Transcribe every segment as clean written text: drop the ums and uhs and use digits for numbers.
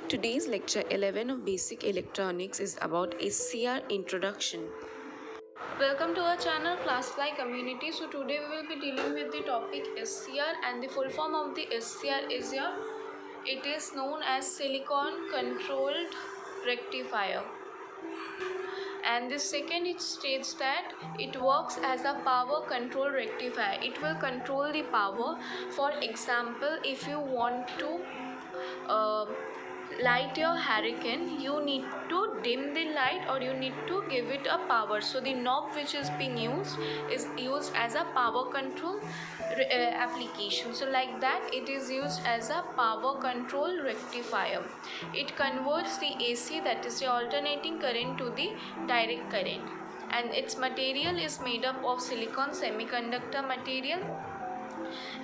Today's lecture 11 of Basic Electronics is about SCR introduction. Welcome to our channel Classify Community. So today we will be dealing with the topic SCR, and the full form of the SCR is it is known as silicon controlled rectifier. And the second, it states that it works as a power control rectifier. It will control the power. For example, if you want to uh, light your hurricane, you need to dim the light or you need to give it a power. So the knob which is being used is used as a power control application. So like that, it is used as a power control rectifier. It converts the AC, that is the alternating current, to the direct current, and its material is made up of silicon semiconductor material.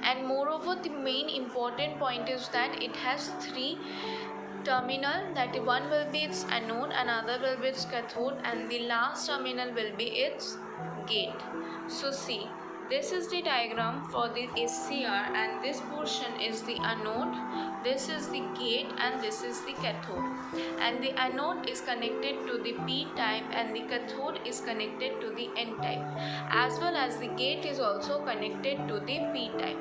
And moreover, the main important point is that it has three terminal, that one will be its anode, another will be its cathode, and the last terminal will be its gate. So see, this is the diagram for the SCR, and this portion is the anode, this is the gate, and this is the cathode. And the anode is connected to the P type and the cathode is connected to the N type, as well as the gate is also connected to the P type.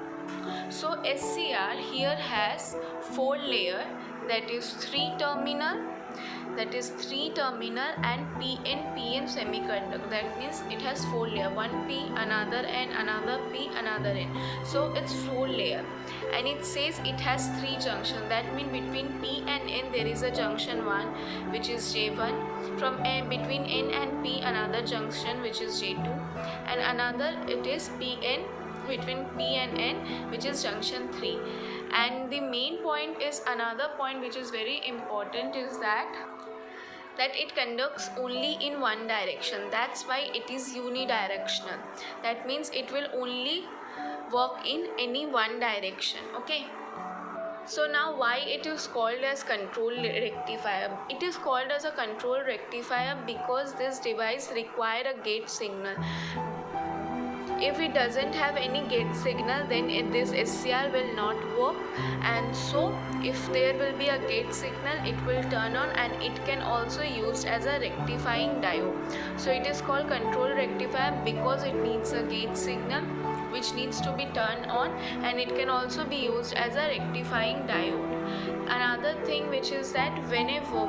So SCR here has 4 layer, that is 3 terminal, and PN semiconductor. That means it has 4 layer, one P, another N, another P, another N. So it's 4 layer, and it says it has 3 junction. That means between P and N there is a junction 1, which is J1. From between N and P another junction, which is J2, and another it is PN, between P and N, which is junction 3. And the main point is, another point which is very important, is that it conducts only in one direction. That's why it is unidirectional. That means it will only work in any one direction. Okay. So now, why it is called as control rectifier? It is called as a control rectifier because this device require a gate signal. If it doesn't have any gate signal, then this SCR will not work. And so if there will be a gate signal, it will turn on, and it can also used as a rectifying diode. So it is called control rectifier because it needs a gate signal which needs to be turned on, and it can also be used as a rectifying diode. Another thing which is that whenever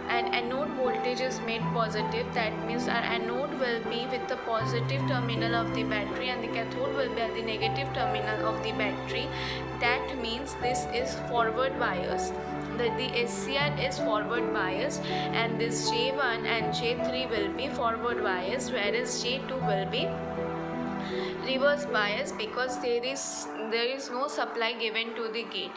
an anode voltage is made positive, that means our anode will be with the positive terminal of the battery and the cathode will be at the negative terminal of the battery. That means this is forward bias. The SCR is forward biased, and this J1 and J3 will be forward biased, whereas J2 will be reverse bias, because there is no supply given to the gate.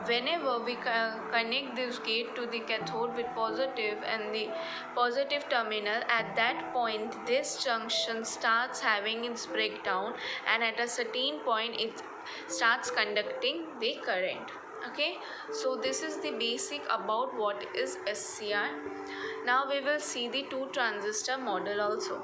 Whenever we connect this gate to the cathode with positive and the positive terminal, at that point this junction starts having its breakdown, and at a certain point it starts conducting the current. Okay, so this is the basic about what is SCR. Now we will see the 2 transistor model also.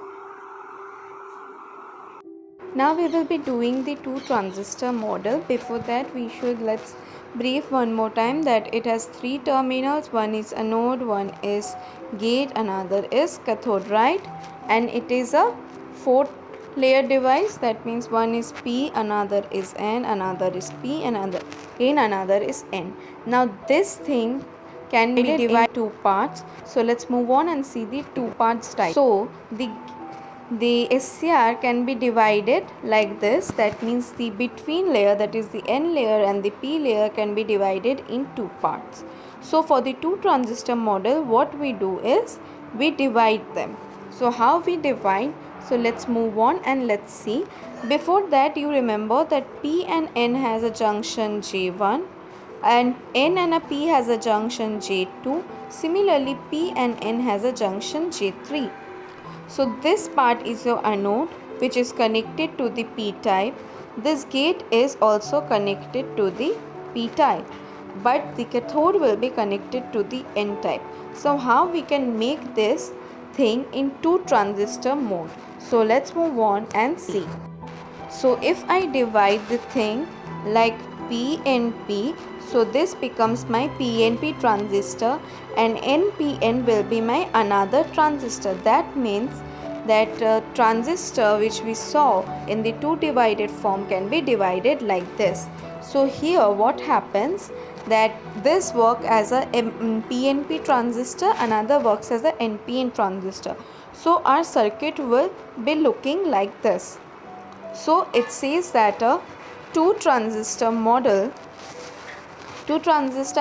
Now we will be doing the 2 transistor model. Before that, let's brief one more time that it has 3 terminals. One is anode, one is gate, another is cathode, right? And it is a 4 layer device. That means one is P, another is N, another is P, another is N. Now this thing can be divided in 2 parts. So let's move on and see the 2 parts type. So the SCR can be divided like this. That means the between layer, that is the N layer and the P layer, can be divided in 2 parts. So for the 2 transistor model, what we do is we divide them. So how we divide? So let's move on and let's see. Before that, you remember that P and N has a junction J1 and N and a P has a junction J2. Similarly, P and N has a junction J3. So this part is your anode, which is connected to the P type. This gate is also connected to the P type, but the cathode will be connected to the N type. So how we can make this thing in 2 transistor mode? So let's move on and see. So if I divide the thing like PNP. So this becomes my PNP transistor, and NPN will be my another transistor. That means that transistor which we saw in the two divided form can be divided like this. So here what happens, that this work as a PNP transistor, another works as a NPN transistor. So our circuit will be looking like this. So it says that a two transistor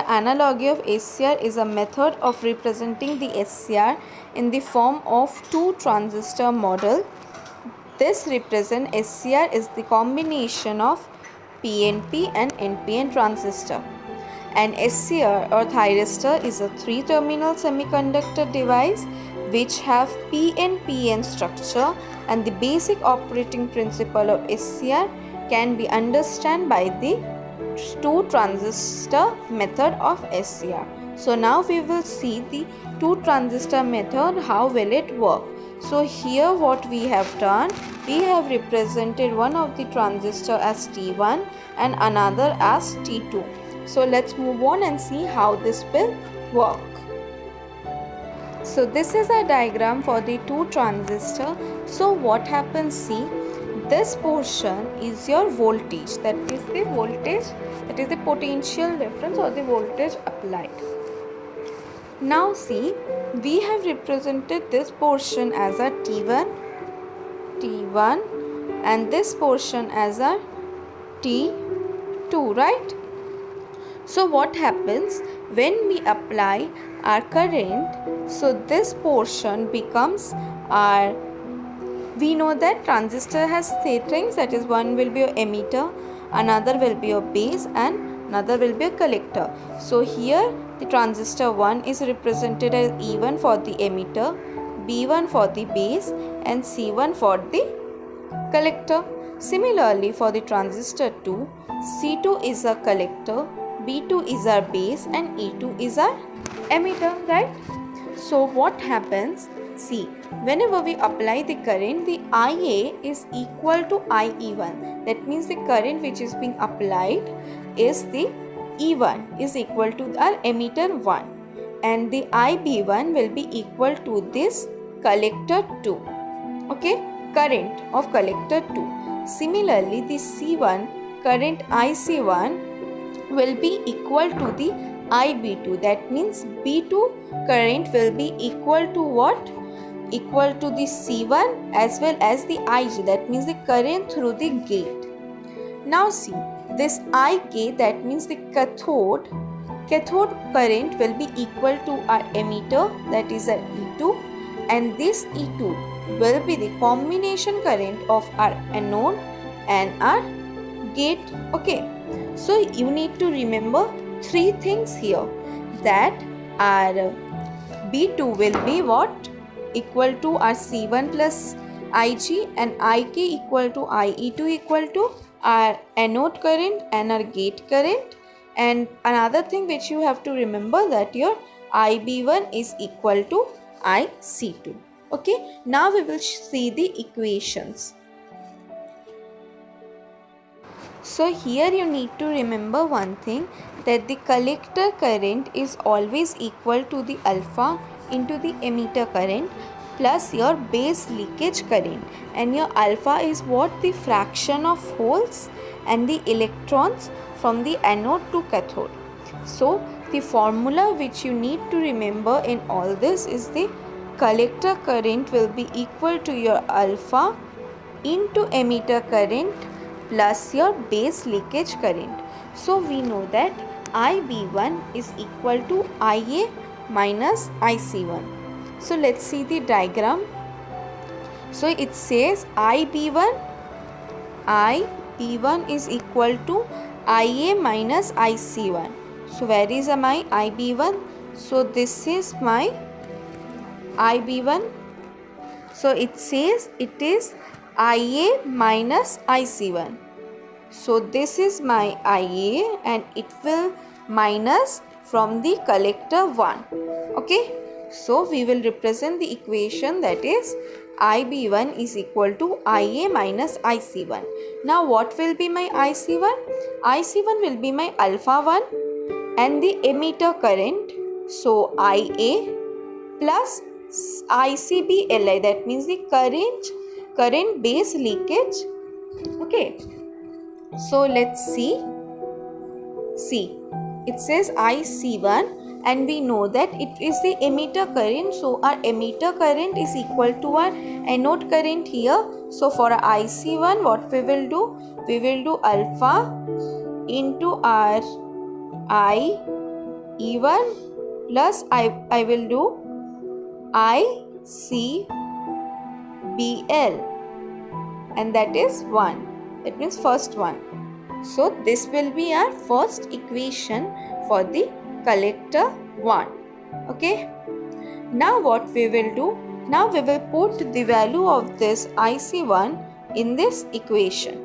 analogy of SCR is a method of representing the SCR in the form of two transistor model. This represent SCR is the combination of PNP and NPN transistor. An SCR or thyristor is a three-terminal semiconductor device which have PNPN structure, and the basic operating principle of SCR can be understood by the two transistor method of SCR. So now we will see the two transistor method, how will it work. So here what we have done, we have represented one of the transistor as T1 and another as T2. So let's move on and see how this will work. So this is a diagram for the two transistor. So what happens, see, this portion is your voltage, that is the voltage, that is the potential difference or the voltage applied. Now see, we have represented this portion as a T1 and this portion as a T2, right? So what happens when we apply our current, so this portion becomes our, we know that transistor has three things, that is one will be your emitter, another will be your base and another will be a collector. So here the transistor 1 is represented as E1 for the emitter, B1 for the base and C1 for the collector. Similarly for the transistor 2, C2 is a collector, B2 is our base and E2 is our emitter, right? So what happens, see, whenever we apply the current, the IA is equal to IE1. That means the current which is being applied is the E1 is equal to our emitter 1 and the IB1 will be equal to this collector 2. Okay, current of collector 2. Similarly, the C1 current IC1 will be equal to the IB2. That means B2 current will be equal to what? Equal to the C1 as well as the IG. That means the current through the gate. Now see, this IK, that means the cathode current will be equal to our emitter, that is our E2, and this E2 will be the combination current of our anode and our gate. Okay, so you need to remember three things here, that our B2 will be what? Equal to our C1 plus IG and IK equal to IE2 equal to our anode current and our gate current. And another thing which you have to remember, that your IB1 is equal to IC2. Okay, now we will see the equations. So here you need to remember one thing, that the collector current is always equal to the alpha into the emitter current plus your base leakage current, and your alpha is what? The fraction of holes and the electrons from the anode to cathode. So the formula which you need to remember in all this is the collector current will be equal to your alpha into emitter current plus your base leakage current. So we know that IB1 is equal to IA minus IC1. So let's see the diagram. So it says IB1 is equal to IA minus IC1. So where is my IB1? So this is my IB1. So it says it is IA minus IC1. So this is my IA and it will minus from the collector 1. Okay. So we will represent the equation, that is IB1 is equal to IA minus IC1. Now what will be my IC1? IC1 will be my alpha 1 and the emitter current. So IA plus ICB Li, that means the current base leakage. Okay, so let's see. It says IC1 and we know that it is the emitter current. So our emitter current is equal to our anode current here. So for our IC1, what we will do? We will do alpha into our IE1 plus I will do ICBL, and that is 1. That means first one. So this will be our first equation for the collector 1. Okay. Now what we will do? Now we will put the value of this IC1 in this equation.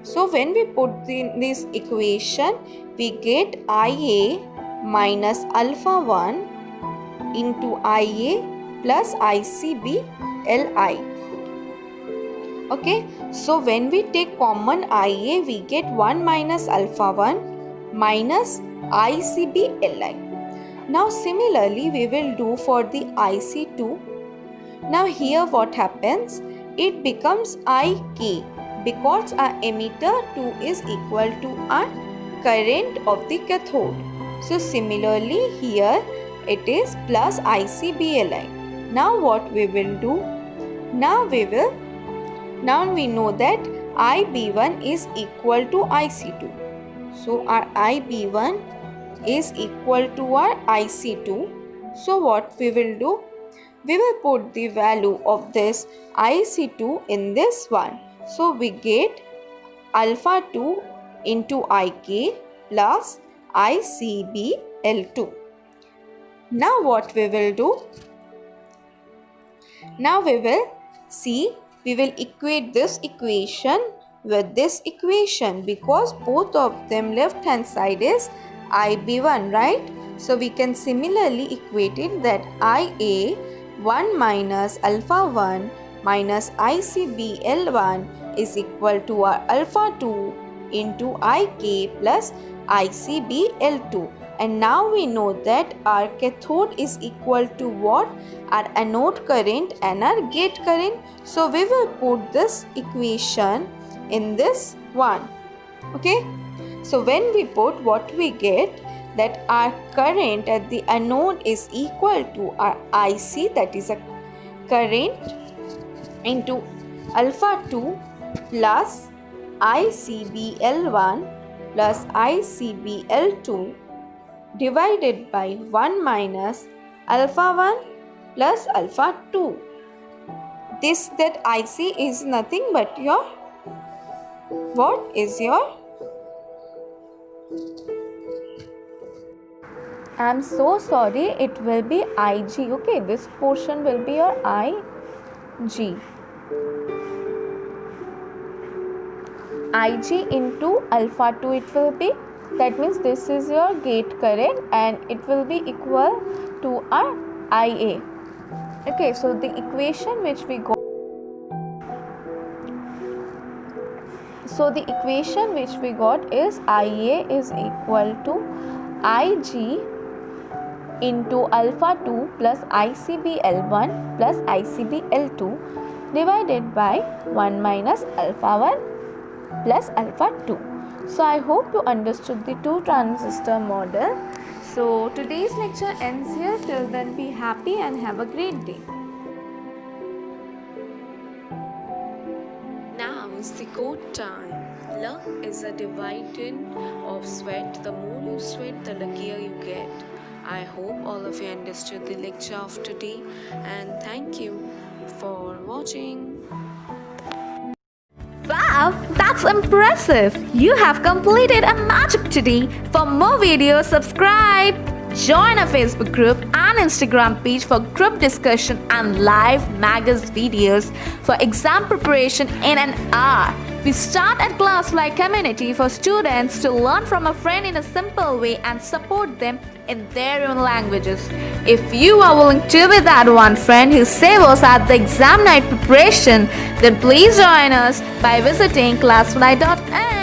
So when we put in this equation, we get IA minus alpha 1 into IA plus ICB Li. Okay, so when we take common IA, we get 1 minus alpha 1 minus ICB Li. Now similarly, we will do for the IC2. Now here what happens? It becomes IK because our emitter 2 is equal to our current of the cathode. So similarly here it is plus ICBLI. Now what we will do? Now we know that IB1 is equal to IC2. So our IB1 is equal to our IC2. So what we will do? We will put the value of this IC2 in this one. So we get alpha 2 into IK plus ICBL2. Now what we will do? Now we will equate this equation with this equation because both of them left hand side is IB1, right? So we can similarly equate it that IA 1 minus alpha 1 minus ICBL1 is equal to our alpha 2 into IK plus ICBL2. And now we know that our cathode is equal to what? Our anode current and our gate current. So we will put this equation in this one. Okay. So when we put, what we get? That our current at the anode is equal to our IC, that is a current, into alpha 2 plus ICBL1 plus ICBL2 divided by 1 minus alpha 1 plus alpha 2. That IC is nothing but your, what is your? I'm so sorry, it will be IG. Okay, this portion will be your IG. IG into alpha 2 it will be. That means this is your gate current and it will be equal to our IA. Okay, so the equation which we got. So the equation which we got is IA is equal to IG into alpha 2 plus ICBL1 plus ICBL2 divided by 1 minus alpha 1 plus alpha 2. So I hope you understood the two transistor model. So today's lecture ends here. Till then, be happy and have a great day. Now is the code time. Luck is a dividend of sweat. The more you sweat, the luckier you get. I hope all of you understood the lecture of today, and thank you for watching. Wow, that's impressive! You have completed a magic today. For more videos, subscribe. Join our Facebook group and Instagram page for group discussion and live magaz videos for exam preparation in an hour. We start a Classfly community for students to learn from a friend in a simple way and support them in their own languages. If you are willing to be that one friend who saves us at the exam night preparation, then please join us by visiting classfly.in.